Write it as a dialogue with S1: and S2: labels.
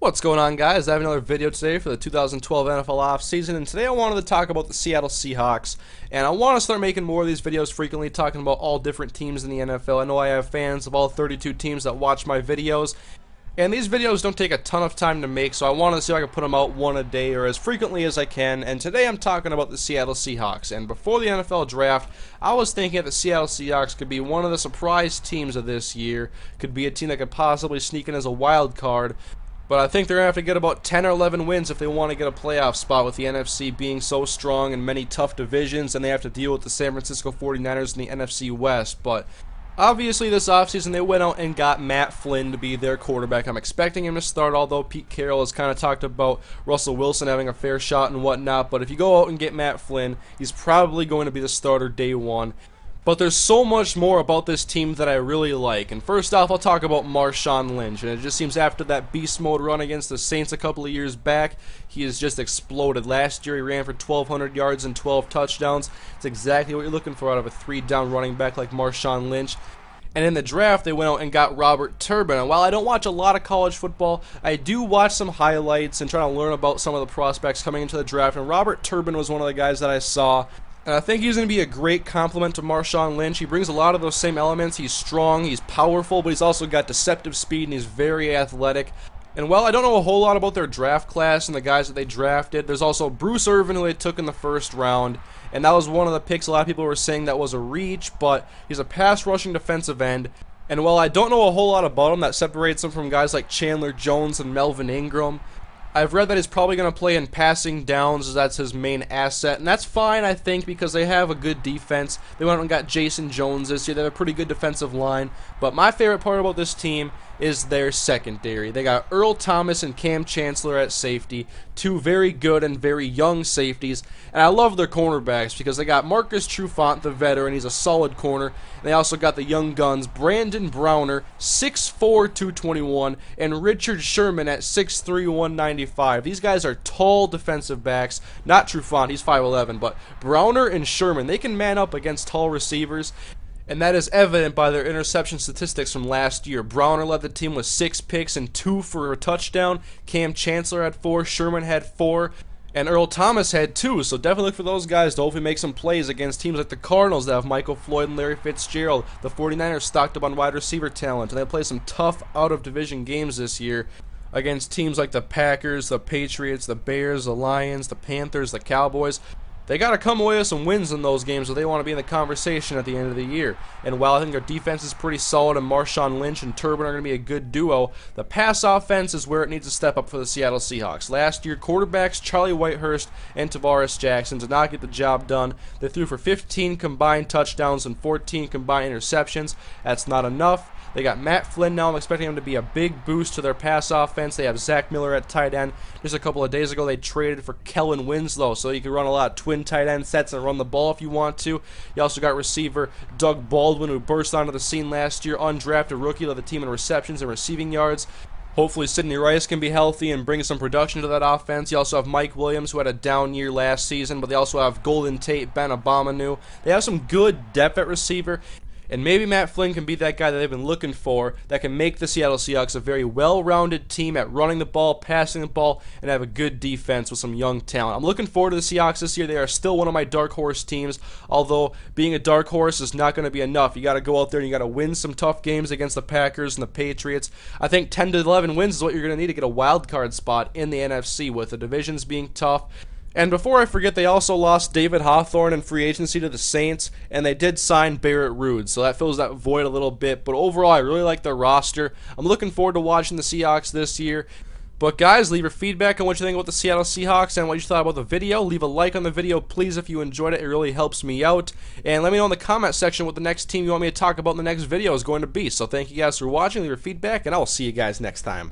S1: What's going on, guys? I have another video today for the 2012 NFL offseason, and today I wanted to talk about the Seattle Seahawks, and I want to start making more of these videos frequently, talking about all different teams in the NFL. I know I have fans of all 32 teams that watch my videos, and these videos don't take a ton of time to make, so I want to see if I can put them out one a day or as frequently as I can. And today I'm talking about the Seattle Seahawks. And before the NFL draft, I was thinking that the Seattle Seahawks could be one of the surprise teams of this year, could be a team that could possibly sneak in as a wild card. But I think they're going to have to get about 10 or 11 wins if they want to get a playoff spot, with the NFC being so strong and many tough divisions, and they have to deal with the San Francisco 49ers in the NFC West. But obviously this offseason they went out and got Matt Flynn to be their quarterback. I'm expecting him to start, although Pete Carroll has kind of talked about Russell Wilson having a fair shot and whatnot. But if you go out and get Matt Flynn, he's probably going to be the starter day one. But there's so much more about this team that I really like. And first off, I'll talk about Marshawn Lynch. And it just seems after that beast mode run against the Saints a couple of years back, he has just exploded. Last year he ran for 1,200 yards and 12 touchdowns. It's exactly what you're looking for out of a three-down running back like Marshawn Lynch. And in the draft, they went out and got Robert Turbin. And while I don't watch a lot of college football, I do watch some highlights and try to learn about some of the prospects coming into the draft. And Robert Turbin was one of the guys that I saw. And I think he's going to be a great complement to Marshawn Lynch. He brings a lot of those same elements. He's strong, he's powerful, but he's also got deceptive speed, and he's very athletic. And while I don't know a whole lot about their draft class and the guys that they drafted, there's also Bruce Irvin, who they took in the first round. And that was one of the picks a lot of people were saying that was a reach, but he's a pass-rushing defensive end. And while I don't know a whole lot about him, that separates him from guys like Chandler Jones and Melvin Ingram, I've read that he's probably going to play in passing downs, as that's his main asset, and that's fine, I think, because they have a good defense. They went out and got Jason Jones this year. They have a pretty good defensive line, but my favorite part about this team is their secondary. They got Earl Thomas and Cam Chancellor at safety, two very good and very young safeties, and I love their cornerbacks because they got Marcus Trufant, the veteran. He's a solid corner. And they also got the young guns, Brandon Browner, 6'4", 221, and Richard Sherman at 6'3", 195. These guys are tall defensive backs. Not Trufant, he's 5'11", but Browner and Sherman, they can man up against tall receivers. And that is evident by their interception statistics from last year. Browner led the team with 6 picks and 2 for a touchdown. Cam Chancellor had 4, Sherman had 4, and Earl Thomas had 2. So definitely look for those guys to hopefully make some plays against teams like the Cardinals that have Michael Floyd and Larry Fitzgerald. The 49ers stocked up on wide receiver talent, and they play some tough out-of-division games this year against teams like the Packers, the Patriots, the Bears, the Lions, the Panthers, the Cowboys. They got to come away with some wins in those games if they want to be in the conversation at the end of the year. And while I think their defense is pretty solid and Marshawn Lynch and Turbin are going to be a good duo, the pass offense is where it needs to step up for the Seattle Seahawks. Last year, quarterbacks Charlie Whitehurst and Tavares Jackson did not get the job done. They threw for 15 combined touchdowns and 14 combined interceptions. That's not enough. They got Matt Flynn now. I'm expecting him to be a big boost to their pass offense. They have Zach Miller at tight end. Just a couple of days ago, they traded for Kellen Winslow, so you can run a lot of twin tight end sets and run the ball if you want to. You also got receiver Doug Baldwin, who burst onto the scene last year, undrafted rookie, led the team in receptions and receiving yards. Hopefully Sidney Rice can be healthy and bring some production to that offense. You also have Mike Williams, who had a down year last season, but they also have Golden Tate, Ben Abamanu. They have some good depth at receiver. And maybe Matt Flynn can be that guy that they've been looking for that can make the Seattle Seahawks a very well-rounded team at running the ball, passing the ball, and have a good defense with some young talent. I'm looking forward to the Seahawks this year. They are still one of my dark horse teams, although being a dark horse is not going to be enough. You got to go out there and you got to win some tough games against the Packers and the Patriots. I think 10 to 11 wins is what you're going to need to get a wild card spot in the NFC, with the divisions being tough. And before I forget, they also lost David Hawthorne in free agency to the Saints, and they did sign Barrett Ruud, so that fills that void a little bit. But overall, I really like their roster. I'm looking forward to watching the Seahawks this year. But guys, leave your feedback on what you think about the Seattle Seahawks and what you thought about the video. Leave a like on the video, please, if you enjoyed it. It really helps me out. And let me know in the comment section what the next team you want me to talk about in the next video is going to be. So thank you guys for watching. Leave your feedback, and I will see you guys next time.